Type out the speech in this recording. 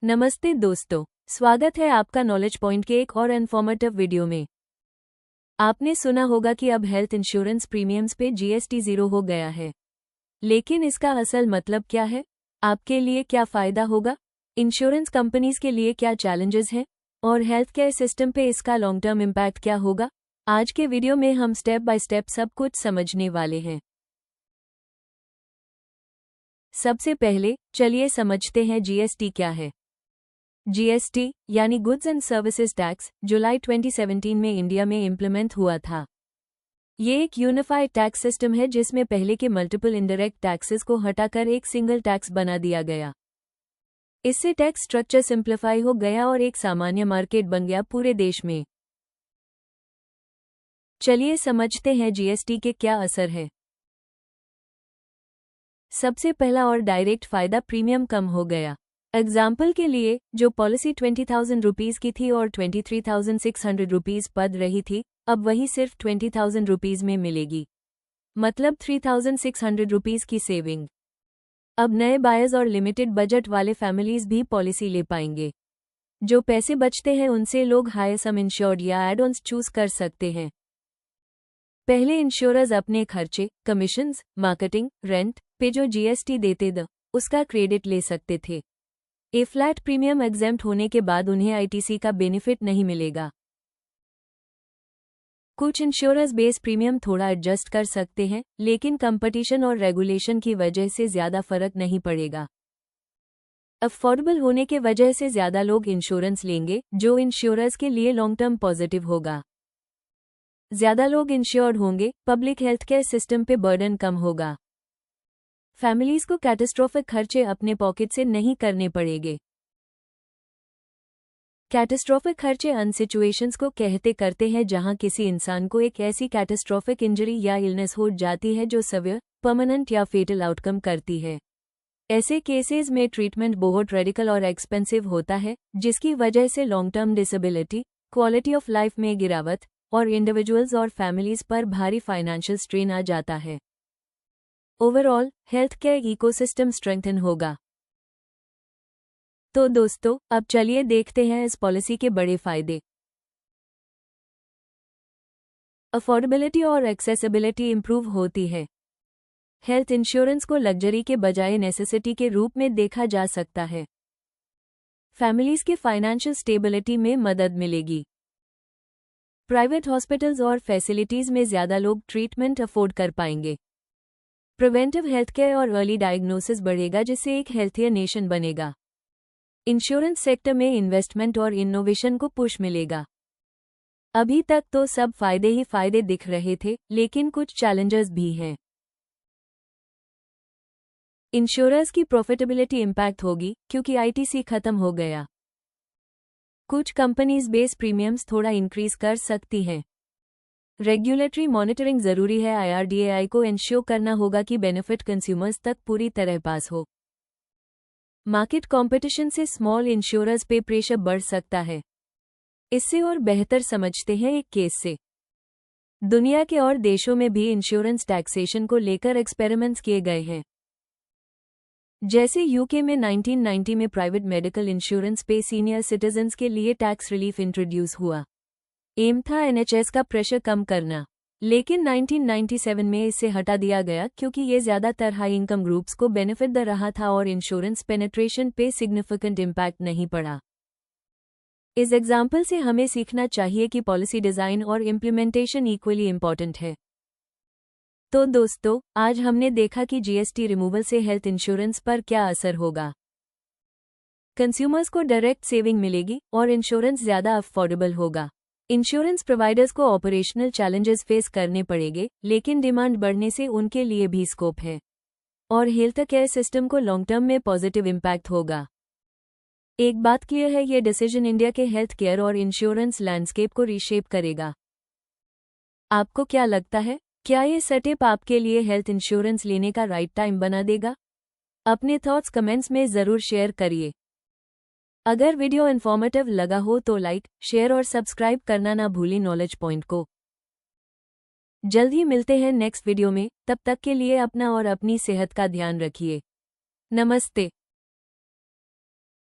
नमस्ते दोस्तों, स्वागत है आपका नॉलेज पॉइंट के एक और इन्फॉर्मेटिव वीडियो में। आपने सुना होगा कि अब हेल्थ इंश्योरेंस प्रीमियम्स पे जीएसटी 0 हो गया है। लेकिन इसका असल मतलब क्या है? आपके लिए क्या फ़ायदा होगा? इंश्योरेंस कंपनीज के लिए क्या चैलेंजेस हैं? और हेल्थ केयर सिस्टम पे इसका लॉन्ग टर्म इम्पैक्ट क्या होगा? आज के वीडियो में हम स्टेप बाय स्टेप सब कुछ समझने वाले हैं। सबसे पहले चलिए समझते हैं जीएसटी क्या है। जीएसटी यानी गुड्स एंड सर्विसेज टैक्स जुलाई 2017 में इंडिया में इम्प्लीमेंट हुआ था। ये एक यूनिफाइड टैक्स सिस्टम है जिसमें पहले के मल्टीपल इनडायरेक्ट टैक्सेस को हटाकर एक सिंगल टैक्स बना दिया गया। इससे टैक्स स्ट्रक्चर सिंप्लीफाई हो गया और एक सामान्य मार्केट बन गया पूरे देश में। चलिए समझते हैं जीएसटी के क्या असर है। सबसे पहला और डायरेक्ट फायदा प्रीमियम कम हो गया। एग्जाम्पल के लिए जो पॉलिसी 20,000 रुपीज़ की थी और 23,600 रुपीज़ पड़ रही थी, अब वही सिर्फ 20,000 रुपीज़ में मिलेगी, मतलब 3,600 रुपीज़ की सेविंग। अब नए बायर्स और लिमिटेड बजट वाले फैमिलीज भी पॉलिसी ले पाएंगे। जो पैसे बचते हैं उनसे लोग हायर सम इंश्योर्ड या एड ऑन्स चूज कर सकते हैं। पहले इंश्योरर्स अपने खर्चे, कमीशंस, मार्केटिंग, रेंट पे जो जीएसटी देते थे, उसका क्रेडिट ले सकते थे। ए फ्लैट प्रीमियम एग्जेम्प्ट होने के बाद उन्हें आईटीसी का बेनिफिट नहीं मिलेगा। कुछ इंश्योरर्स बेस प्रीमियम थोड़ा एडजस्ट कर सकते हैं, लेकिन कंपटीशन और रेगुलेशन की वजह से ज्यादा फर्क नहीं पड़ेगा। अफोर्डेबल होने के वजह से ज्यादा लोग इंश्योरेंस लेंगे, जो इंश्योरर्स के लिए लॉन्ग टर्म पॉजिटिव होगा। ज्यादा लोग इंश्योर्ड होंगे, पब्लिक हेल्थ केयर सिस्टम पे बर्डन कम होगा। फैमिलीज को कैटास्ट्रोफिक खर्चे अपने पॉकेट से नहीं करने पड़ेंगे। कैटास्ट्रोफिक खर्चे अन सिचुएशंस को कहते करते हैं जहां किसी इंसान को एक ऐसी कैटास्ट्रोफिक इंजरी या इलनेस हो जाती है जो सवियर, परमानेंट या फेटल आउटकम करती है। ऐसे केसेस में ट्रीटमेंट बहुत रेडिकल और एक्सपेंसिव होता है, जिसकी वजह से long term disability, quality of life में गिरावट और इंडिविजुअल्स और फैमिलीज पर भारी फाइनेंशियल स्ट्रेन आ जाता है। Overall health care ecosystem strengthen होगा। तो दोस्तों, अब चलिए देखते हैं इस पॉलिसी के बड़े फायदे। अफोर्डेबिलिटी और एक्सेसिबिलिटी इंप्रूव होती है। हेल्थ इंश्योरेंस को लग्जरी के बजाय नेसेसिटी के रूप में देखा जा सकता है। फैमिलीज के फाइनेंशियल स्टेबिलिटी में मदद मिलेगी। प्राइवेट हॉस्पिटल्स और फैसिलिटीज में ज्यादा लोग ट्रीटमेंट अफोर्ड कर पाएंगे। प्रिवेंटिव हेल्थ केयर और अर्ली डायग्नोसिस बढ़ेगा, जिससे एक हेल्थियर नेशन बनेगा। इंश्योरेंस सेक्टर में इन्वेस्टमेंट और इनोवेशन को पुश मिलेगा। अभी तक तो सब फायदे ही फायदे दिख रहे थे, लेकिन कुछ चैलेंजेस भी हैं। इंश्योरर्स की प्रॉफिटेबिलिटी इंपैक्ट होगी, क्योंकि आईटीसी खत्म हो गया। कुछ कंपनीज बेस प्रीमियम्स थोड़ा इंक्रीज कर सकती हैं। रेगुलेटरी मॉनिटरिंग जरूरी है। IRDAI को इंश्योर करना होगा कि बेनिफिट कंज्यूमर्स तक पूरी तरह पास हो। मार्केट कंपटीशन से स्मॉल इंश्योरर्स पे प्रेशर बढ़ सकता है। इससे और बेहतर समझते हैं एक केस से। दुनिया के और देशों में भी इंश्योरेंस टैक्सेशन को लेकर एक्सपेरिमेंट्स किए गए हैं। जैसे यूके में 1990 में प्राइवेट मेडिकल इंश्योरेंस पे सीनियर सिटीजन्स के लिए टैक्स रिलीफ इंट्रोड्यूस हुआ। एम था NHS का प्रेशर कम करना, लेकिन 1997 में इसे हटा दिया गया क्योंकि ये ज्यादातर हाई इनकम ग्रुप्स को बेनिफिट दे रहा था और इंश्योरेंस पेनिट्रेशन पे सिग्निफिकेंट इम्पैक्ट नहीं पड़ा। इस एग्जाम्पल से हमें सीखना चाहिए कि पॉलिसी डिजाइन और इम्प्लीमेंटेशन इक्वली इम्पॉर्टेंट है। तो दोस्तों, आज हमने देखा कि जीएसटी रिमूवल से हेल्थ इंश्योरेंस पर क्या असर होगा। कंज्यूमर्स को डायरेक्ट सेविंग मिलेगी और इंश्योरेंस ज्यादा अफोर्डेबल होगा। इंश्योरेंस प्रोवाइडर्स को ऑपरेशनल चैलेंजेस फेस करने पड़ेंगे, लेकिन डिमांड बढ़ने से उनके लिए भी स्कोप है और हेल्थ केयर सिस्टम को लॉन्ग टर्म में पॉजिटिव इम्पैक्ट होगा। एक बात क्लियर है, ये डिसीजन इंडिया के हेल्थ केयर और इंश्योरेंस लैंडस्केप को रीशेप करेगा। आपको क्या लगता है, क्या ये सेटअप आपके लिए हेल्थ इंश्योरेंस लेने का राइट टाइम बना देगा? अपने थॉट्स कमेंट्स में जरूर शेयर करिए। अगर वीडियो इन्फॉर्मेटिव लगा हो तो लाइक, शेयर और सब्सक्राइब करना ना भूलें नॉलेज पॉइंट को। जल्द ही मिलते हैं नेक्स्ट वीडियो में, तब तक के लिए अपना और अपनी सेहत का ध्यान रखिए। नमस्ते।